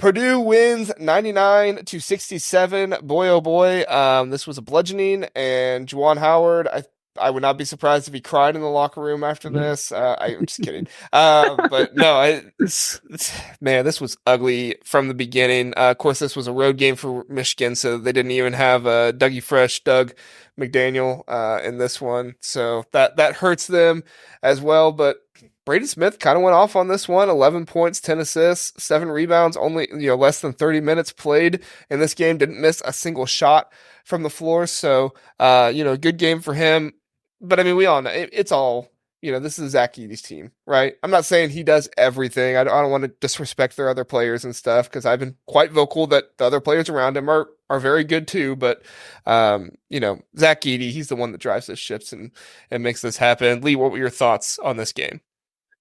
Purdue wins 99-67. Boy, oh boy. This was a bludgeoning, and Juwan Howard, I would not be surprised if he cried in the locker room after this. I'm just kidding. But no, man, this was ugly from the beginning. Of course, this was a road game for Michigan, so they didn't even have Doug McDaniel in this one, so that hurts them as well. But Braden Smith kind of went off on this one. 11 points, 10 assists, 7 rebounds, only less than 30 minutes played in this game. Didn't miss a single shot from the floor. So good game for him. But I mean, we all know it's all this is Zach Edey's team, right? I'm not saying he does everything. I don't want to disrespect their other players and stuff because I've been quite vocal that the other players around him are very good too. But Zach Edey, he's the one that drives the ships and makes this happen. Lee, what were your thoughts on this game?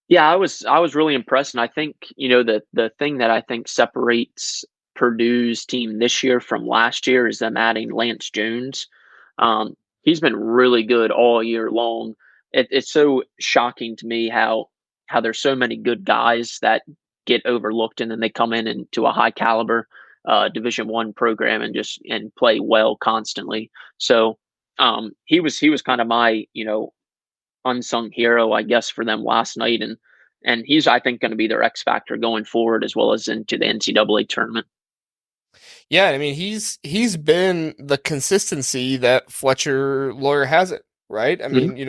Yeah, I was really impressed, and I think the thing that I think separates Purdue's team this year from last year is them adding Lance Jones. He's been really good all year long. It's so shocking to me how there's so many good guys that get overlooked, and then they come in into a high caliber Division I program and play well constantly. So he was kind of my unsung hero, I guess, for them last night, and he's, I think, going to be their X factor going forward as well as into the NCAA tournament. Yeah, I mean he's been the consistency that Fletcher Lawyer has it, right? I Mhm. mean,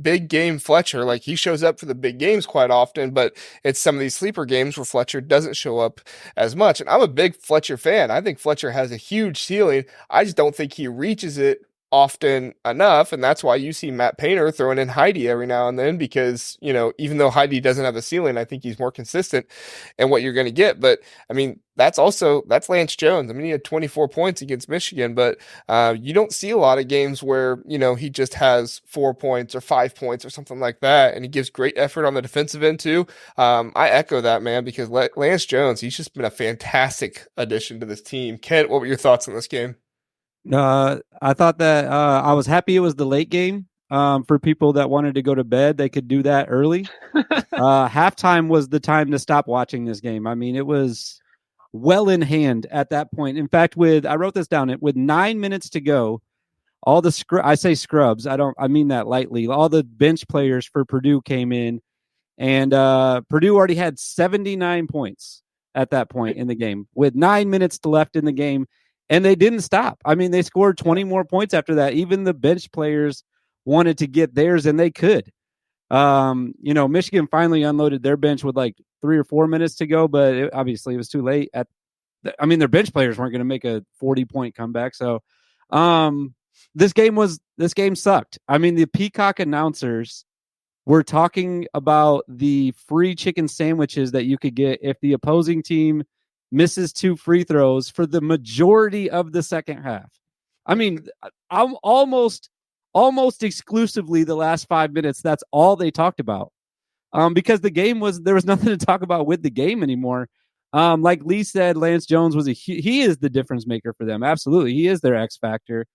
big game Fletcher, like he shows up for the big games quite often, but it's some of these sleeper games where Fletcher doesn't show up as much. And I'm a big Fletcher fan. I think Fletcher has a huge ceiling. I just don't think he reaches it often enough, and that's why you see Matt Painter throwing in Heidi every now and then because, even though Heidi doesn't have a ceiling, I think he's more consistent in what you're going to get. But I mean, that's Lance Jones. I mean, he had 24 points against Michigan, but you don't see a lot of games where, he just has 4 points or 5 points or something like that. And he gives great effort on the defensive end too. I echo that, man, because Lance Jones, he's just been a fantastic addition to this team. Kent, what were your thoughts on this game? I thought that I was happy it was the late game. For people that wanted to go to bed, they could do that early. Halftime was the time to stop watching this game. I mean, it was well in hand at that point. In fact, I wrote this down. With 9 minutes to go, all the I say scrubs. I mean that lightly. All the bench players for Purdue came in, and Purdue already had 79 points at that point in the game with 9 minutes left in the game. And they didn't stop. I mean, they scored 20 more points after that. Even the bench players wanted to get theirs, and they could. Michigan finally unloaded their bench with like 3 or 4 minutes to go, but obviously it was too late. Their bench players weren't going to make a 40-point comeback. So this game sucked. I mean, the Peacock announcers were talking about the free chicken sandwiches that you could get if the opposing team misses 2 free throws for the majority of the second half. I mean, I'm almost exclusively the last 5 minutes. That's all they talked about. Because there was nothing to talk about with the game anymore. Like Lee said, Lance Jones he is the difference maker for them. Absolutely. He is their X factor.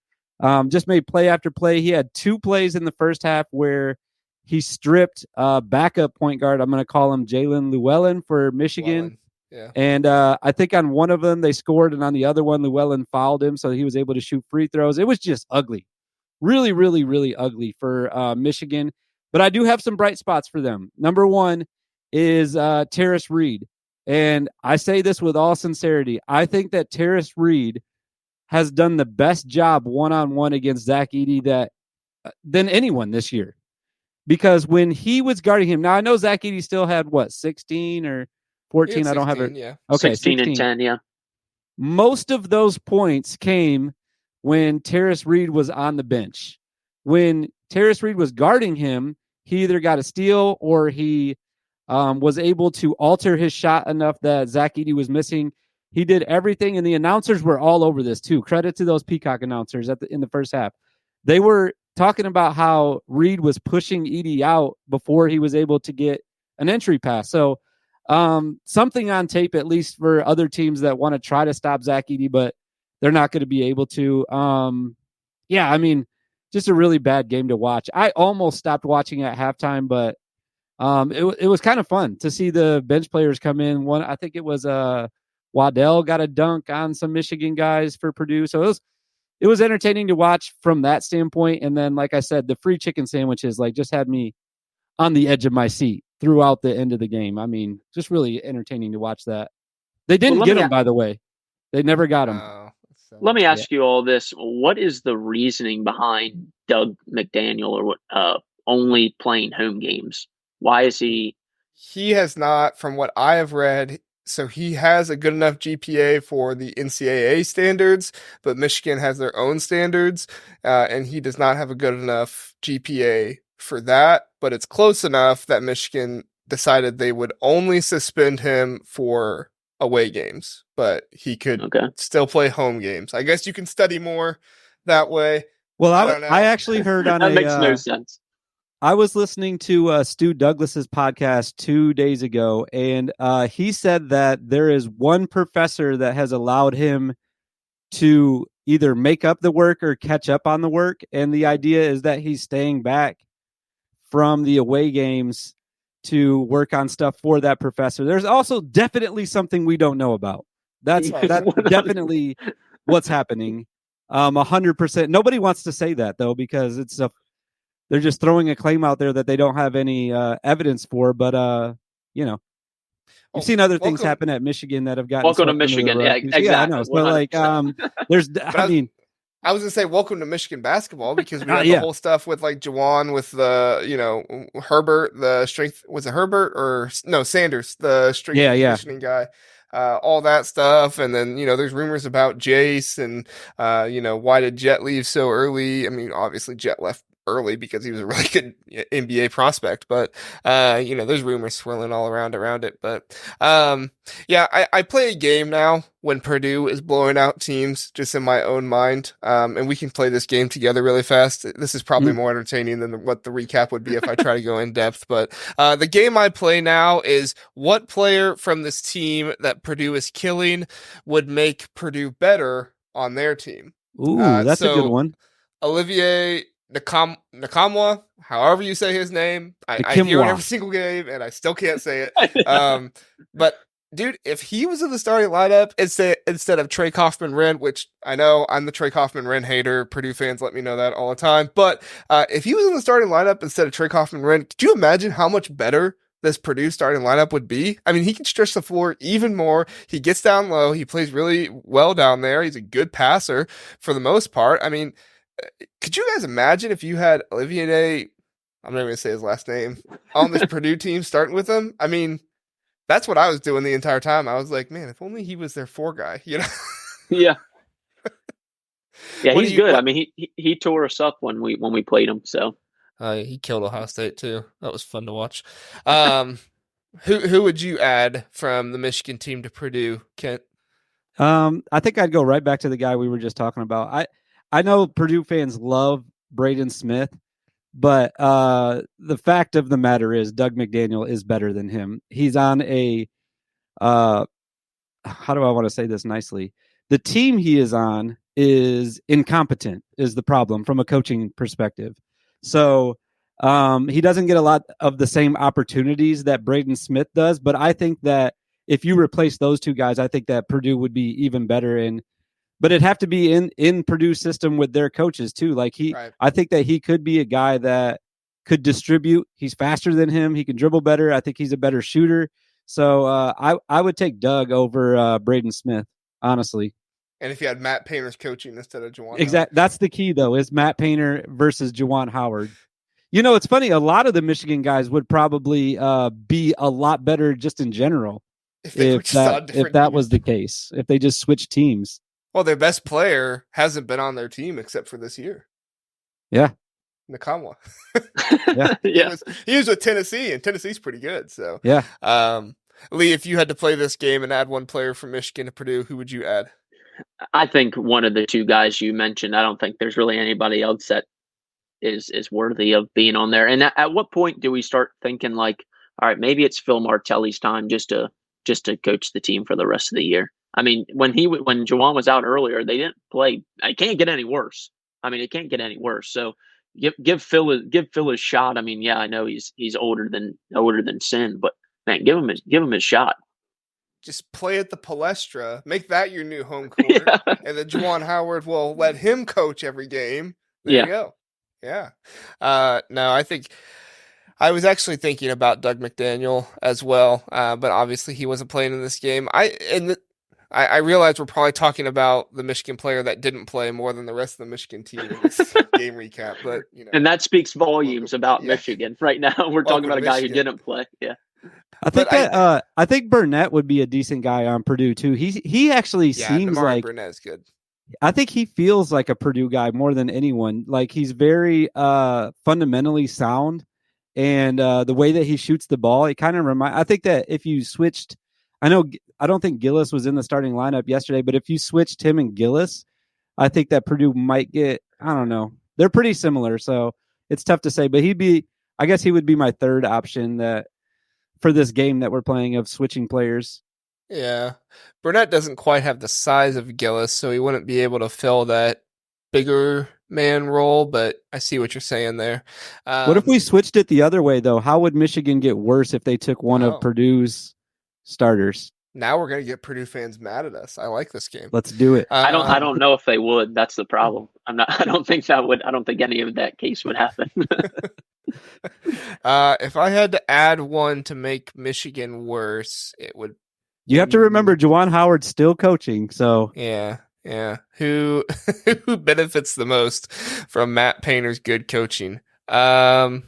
Just made play after play. He had 2 plays in the first half where he stripped backup point guard. I'm going to call him Jalen Llewellyn for Michigan. Llewellyn. Yeah. And I think on one of them they scored, and on the other one Llewellyn fouled him, so he was able to shoot free throws. It was just ugly, really, really, really ugly for Michigan. But I do have some bright spots for them. Number one is Terrace Reed, and I say this with all sincerity. I think that Terrace Reed has done the best job one-on-one against Zach Edey than anyone this year, because when he was guarding him, now I know Zach Edey still had 16 or 14. I don't have it. Yeah. Okay, 16 and 10. Yeah. Most of those points came when Terrace Reed was on the bench. When Terrace Reed was guarding him, he either got a steal or he was able to alter his shot enough that Zach Edey was missing. He did everything, and the announcers were all over this too. Credit to those Peacock announcers in the first half. They were talking about how Reed was pushing Edey out before he was able to get an entry pass. So something on tape, at least for other teams that want to try to stop Zach Edey, but they're not going to be able to. Just a really bad game to watch. I almost stopped watching at halftime, but It was kind of fun to see the bench players come in. I think it was Waddell got a dunk on some Michigan guys for Purdue. So it was entertaining to watch from that standpoint. And then, like I said, the free chicken sandwiches like just had me on the edge of my seat throughout the end of the game. I mean, just really entertaining to watch that. They didn't get them, by the way. They never got them. Let me ask you all this. What is the reasoning behind Doug McDaniel only playing home games? Why is he? He has not, from what I have read, so he has a good enough GPA for the NCAA standards, but Michigan has their own standards, and he does not have a good enough GPA for that, but it's close enough that Michigan decided they would only suspend him for away games, but he could still play home games. I guess you can study more that way. Well, I actually heard on that makes no sense. I was listening to Stu Douglas's podcast 2 days ago, and he said that there is one professor that has allowed him to either make up the work or catch up on the work. And the idea is that he's staying back from the away games to work on stuff for that professor. There's also definitely something we don't know about. That's definitely what's happening. 100%. Nobody wants to say that though, because they're just throwing a claim out there that they don't have any evidence for. But you've seen other things happen at Michigan that have gotten. Welcome to Michigan. Yeah, exactly. Yeah, I know. So 100%. I was gonna say welcome to Michigan basketball because we had the whole stuff with like Juwan with the Herbert, the strength, was it Herbert or no Sanders, the strength conditioning guy, all that stuff, and then there's rumors about Jace and why did Jet leave so early? I mean, obviously Jet left early because he was a really good NBA prospect, but there's rumors swirling all around it. But I play a game now when Purdue is blowing out teams just in my own mind, and we can play this game together really fast. This is probably more entertaining than what the recap would be if I try to go in depth. But the game I play now is what player from this team that Purdue is killing would make Purdue better on their team. Ooh, that's a good one. Olivier Nkamhoua, however you say his name. I hear it every single game, and I still can't say it. But, dude, if he was in the starting lineup instead of Trey Kaufman-Renn, which I know I'm the Trey Kaufman-Renn hater. Purdue fans let me know that all the time. But if he was in the starting lineup instead of Trey Kaufman-Renn, could you imagine how much better this Purdue starting lineup would be? I mean, he can stretch the floor even more. He gets down low. He plays really well down there. He's a good passer for the most part. I mean, could you guys imagine if you had Olivier, I'm not going to say his last name, on this Purdue team starting with him? I mean, that's what I was doing the entire time. I was like, man, if only he was their 4 guy, Yeah. Yeah, he's good. I mean, he tore us up when we played him. So he killed Ohio State too. That was fun to watch. Who would you add from the Michigan team to Purdue, Kent? I think I'd go right back to the guy we were just talking about. I know Purdue fans love Braden Smith, but the fact of the matter is Doug McDaniel is better than him. He's on how do I want to say this nicely? The team he is on is incompetent is the problem from a coaching perspective. So he doesn't get a lot of the same opportunities that Braden Smith does, but I think that if you replace those two guys, I think that Purdue would be even better but it'd have to be in Purdue's system with their coaches too. Like I think that he could be a guy that could distribute. He's faster than him. He can dribble better. I think he's a better shooter. So I would take Doug over Braden Smith, honestly. And if you had Matt Painter's coaching instead of Juwan Howard. That's the key, though, is Matt Painter versus Juwan Howard. It's funny. A lot of the Michigan guys would probably be a lot better just in general if that was the case, if they just switched teams. Well, their best player hasn't been on their team except for this year. Yeah. Nkamhoua. Yeah. He was with Tennessee, and Tennessee's pretty good. So yeah. Lee, if you had to play this game and add one player from Michigan to Purdue, who would you add? I think one of the two guys you mentioned. I don't think there's really anybody else that is worthy of being on there. And at what point do we start thinking like, all right, maybe it's Phil Martelli's time just to coach the team for the rest of the year? I mean, when Juwan was out earlier, they didn't play. It can't get any worse. I mean, it can't get any worse. So give Phil his shot. I mean, yeah, I know he's older than sin, but man, give him his shot. Just play at the Palestra, make that your new home court, Yeah. and then Juwan Howard will let him coach every game. There Yeah. you go. Yeah. No, I think I was actually thinking about Doug McDaniel as well, but obviously he wasn't playing in this game. I realize we're probably talking about the Michigan player that didn't play more than the rest of the Michigan team in this game recap, but and that speaks volumes about Michigan right now. We're talking about a guy who didn't play. Yeah. I think Burnett would be a decent guy on Purdue too. He actually seems like Burnett's good. I think he feels like a Purdue guy more than anyone. Like he's very fundamentally sound, and the way that he shoots the ball, it kind of I think that if you switched, I don't think Gillis was in the starting lineup yesterday, but if you switched him and Gillis, I think that Purdue might get. I don't know. They're pretty similar, so it's tough to say. But I guess he would be my third option for this game that we're playing of switching players. Yeah. Burnett doesn't quite have the size of Gillis, so he wouldn't be able to fill that bigger man role, but I see what you're saying there. What if we switched it the other way, though? How would Michigan get worse if they took one of Purdue's starters? Now we're going to get Purdue fans mad at us. I like this game. Let's do it. I don't know if they would. That's the problem. I don't think any of that case would happen. If I had to add one to make Michigan worse, it would. You have to remember Juwan Howard's still coaching, so yeah. Who benefits the most from Matt Painter's good coaching? Morton,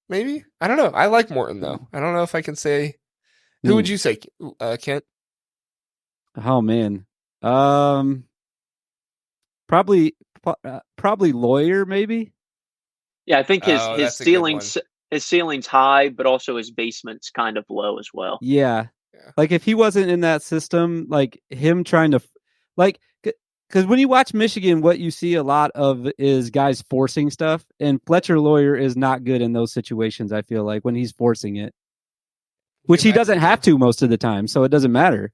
maybe. I don't know. I like Morton though. I don't know if I can say. Who would you say, Kent? Oh man, probably Lawyer, maybe. Yeah, I think his ceiling's high, but also his basement's kind of low as well. Yeah. Like if he wasn't in that system, like him trying to, like, because when you watch Michigan, what you see a lot of is guys forcing stuff, and Fletcher Lawyer is not good in those situations. I feel like when he's forcing it, which he doesn't have to most of the time, so it doesn't matter.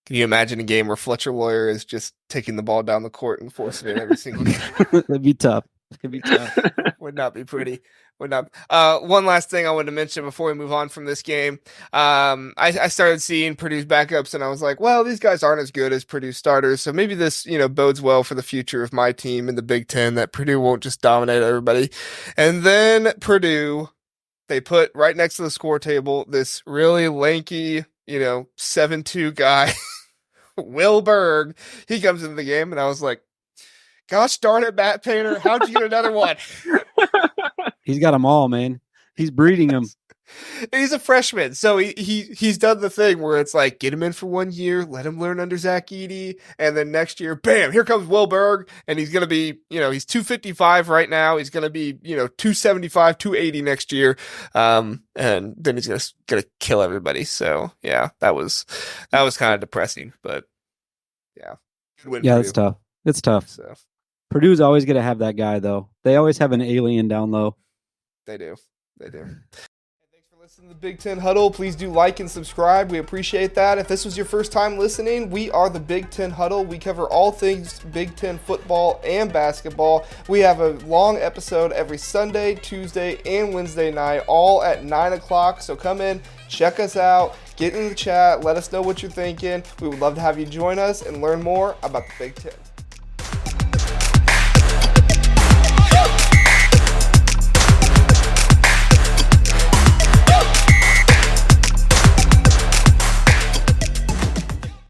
Can you imagine a game where Fletcher Lawyer is just taking the ball down the court and forcing it every single game? That'd be tough. It'd be tough. Would not be pretty. Would not. One last thing I wanted to mention before we move on from this game. I started seeing Purdue's backups, and I was like, well, these guys aren't as good as Purdue starters, so maybe this, bodes well for the future of my team in the Big Ten, that Purdue won't just dominate everybody. And then Purdue, they put right next to the score table this really lanky, 7'2" guy, Will Berg. He comes into the game, and I was like, gosh darn it, Matt Painter, how'd you get another one? He's got them all, man. He's breeding them. He's a freshman, so he's done the thing where it's like, get him in for 1 year, let him learn under Zach Edey, and then next year, bam, here comes Will Berg, and he's going to be, he's 255 right now. He's going to be, 275, 280 next year, and then he's going to kill everybody. So, yeah, that was kind of depressing, but yeah. Good win. Yeah, it's tough. It's tough. So. Purdue's always going to have that guy, though. They always have an alien down low. They do. Thanks for listening to the Big Ten Huddle. Please do like and subscribe. We appreciate that. If this was your first time listening, we are the Big Ten Huddle. We cover all things Big Ten football and basketball. We have a long episode every Sunday, Tuesday, and Wednesday night, all at 9 o'clock. So come in, check us out, get in the chat, let us know what you're thinking. We would love to have you join us and learn more about the Big Ten.